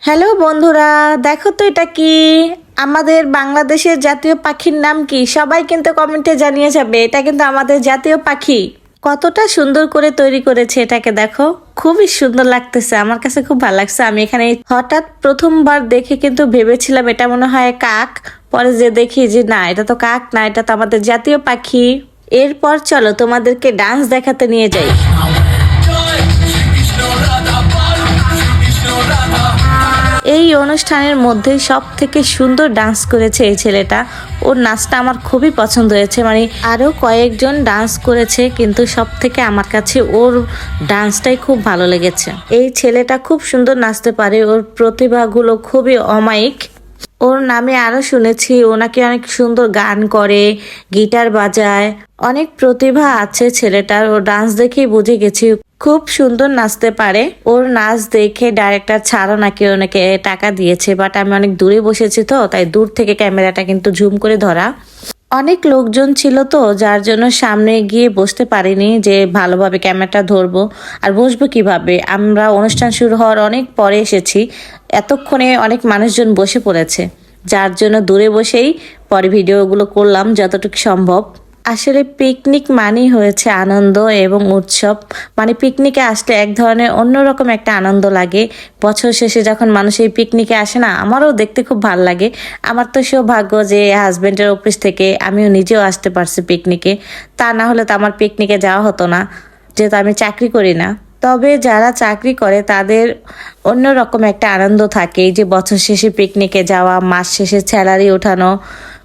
Hello বন্ধুরা, দেখো তো এটা কি? আমাদের বাংলাদেশের জাতীয় পাখির নাম কি? সবাই কিন্তু কমেন্টে জানিয়ে যাবে। এটা কিন্তু আমাদের জাতীয় পাখি। কতটা সুন্দর করে তৈরি করেছে এটাকে, দেখো খুবই সুন্দর লাগতেছে। আমার কাছে খুব ভালো লাগছে। আমি এখানে হঠাৎ প্রথমবার দেখে কিন্তু ভেবেছিলাম এটা মনে হয় কাক। পরে যে দেখি যে না, এটা তো কাক না, এটা তো আমাদের জাতীয় পাখি। এরপর চলো তোমাদেরকে ডান্স দেখাতে নিয়ে যাই। এই অনুষ্ঠানের মধ্যে সব থেকে সুন্দর ডান্স করেছে এই ছেলেটা। ওর নাচটা আমার খুবই পছন্দ হয়েছে। মানে আরো কয়েকজন ডান্স করেছে, কিন্তু সব থেকে আমার কাছে ওর ডান্সটাই খুব ভালো লেগেছে। এই ছেলেটা খুব সুন্দর নাচতে পারে, ওর প্রতিভাগুলো খুবই অমায়িক। ওর নামে আরো শুনেছি ও নাকি অনেক সুন্দর গান করে, গিটার বাজায়, অনেক প্রতিভা আছে ছেলেটার। ও ডান্স দেখেই বুঝে গেছি খুব সুন্দর নাচতে পারে। ওর নাচ দেখে ডাইরেক্টর ছাড়ও নাকি ওনাকে টাকা দিয়েছে, বাট আমি অনেক দূরে বসেছি তো তাই দূর থেকে ক্যামেরাটা কিন্তু জুম করে ধরা। অনেক লোকজন ছিল তো, যার জন্য সামনে গিয়ে বসতে পারিনি যে ভালোভাবে ক্যামেরাটা ধরবো। আর বসবো কিভাবে, আমরা অনুষ্ঠান শুরু হওয়ার অনেক পরে এসেছি। এতক্ষণে অনেক মানুষজন বসে পড়েছে, যার জন্য দূরে বসেই পরে ভিডিওগুলো করলাম যতটুকু সম্ভব। আসলে পিকনিক মানেই হয়েছে আনন্দ এবং উৎসব। মানে পিকনিকে আসলে এক ধরনের অন্যরকম একটা আনন্দ লাগে। বছর শেষে যখন মানুষ এই পিকনিকে আসে না, আমারও দেখতে খুব ভালো লাগে। আমার তো সৌভাগ্য যে হাজবেন্ডের অফিস থেকে আমিও নিজেও আসতে পারছি পিকনিকে। তা না হলে তো আমার পিকনিকে যাওয়া হতো না, যেহেতু আমি চাকরি করি না। তবে যারা চাকরি করে তাদের অন্যরকম একটা আনন্দ থাকে, এই যে বছর শেষে পিকনিকে যাওয়া, মাস শেষে স্যালারি ওঠানো,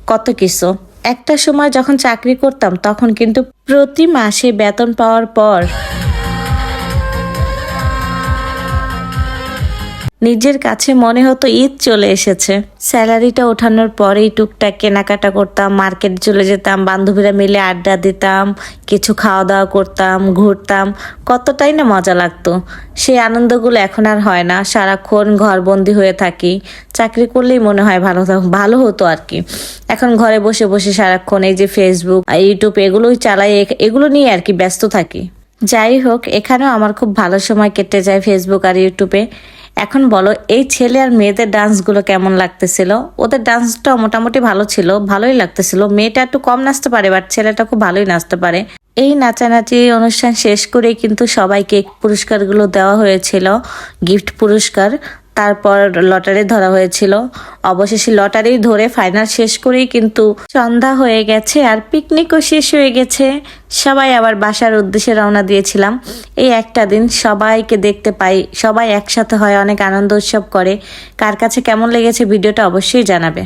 কত কিছু। একটা সময় যখন চাকরি করতাম তখন কিন্তু প্রতি মাসে বেতন পাওয়ার পর নিজের কাছে মনে হতো ঈদ চলে এসেছে। স্যালারিটা ওঠানোর পরেই টুকটাক কেনাকাটা করতাম, মার্কেট চলে যেতাম, বান্ধবীরা মিলে আড্ডা দিতাম, কিছু খাওয়া দাওয়া করতাম, ঘুরতাম। কতটাই না মজা লাগতো। সেই আনন্দগুলো এখন আর হয় না। সারাক্ষণ ঘরবন্দি হয়ে থাকি। চাকরি করলেই মনে হয় ভালো হতো আর কি। এখন ঘরে বসে বসে সারাক্ষণ এই যে ফেসবুক, ইউটিউব এগুলোই চালাই, এগুলো নিয়ে আর কি ব্যস্ত থাকি। যাই হোক, এখানেও আমার খুব ভালো সময় কেটে যায় ফেসবুক আর ইউটিউবে। এখন বলো, এই ছেলে আর মেয়েদের ডান্সগুলো কেমন লাগতেছিল? ওদের ডান্সটা মোটামুটি ভালো ছিল, ভালোই লাগতেছিল। মেয়েটা একটু কম নাচতে পারে, বাট ছেলেটা খুব ভালোই নাচতে পারে। এই নাচানাচি অনুষ্ঠান শেষ করে কিন্তু সবাইকে পুরস্কারগুলো দেওয়া হয়েছিল, গিফট পুরস্কার। তারপর লটারি ধরা হয়েছিল। অবশেষে লটারি ধরে ফাইনাল শেষ করেই কিন্তু সন্ধ্যা হয়ে গেছে আর পিকনিকও শেষ হয়ে গেছে। সবাই আবার বাসার উদ্দেশ্যে রওনা দিয়েছিলাম। এই একটা দিন সবাইকে দেখতে পাই, সবাই একসাথে হয়, অনেক আনন্দ উৎসব করে। কার কাছে কেমন লেগেছে ভিডিওটা অবশ্যই জানাবে।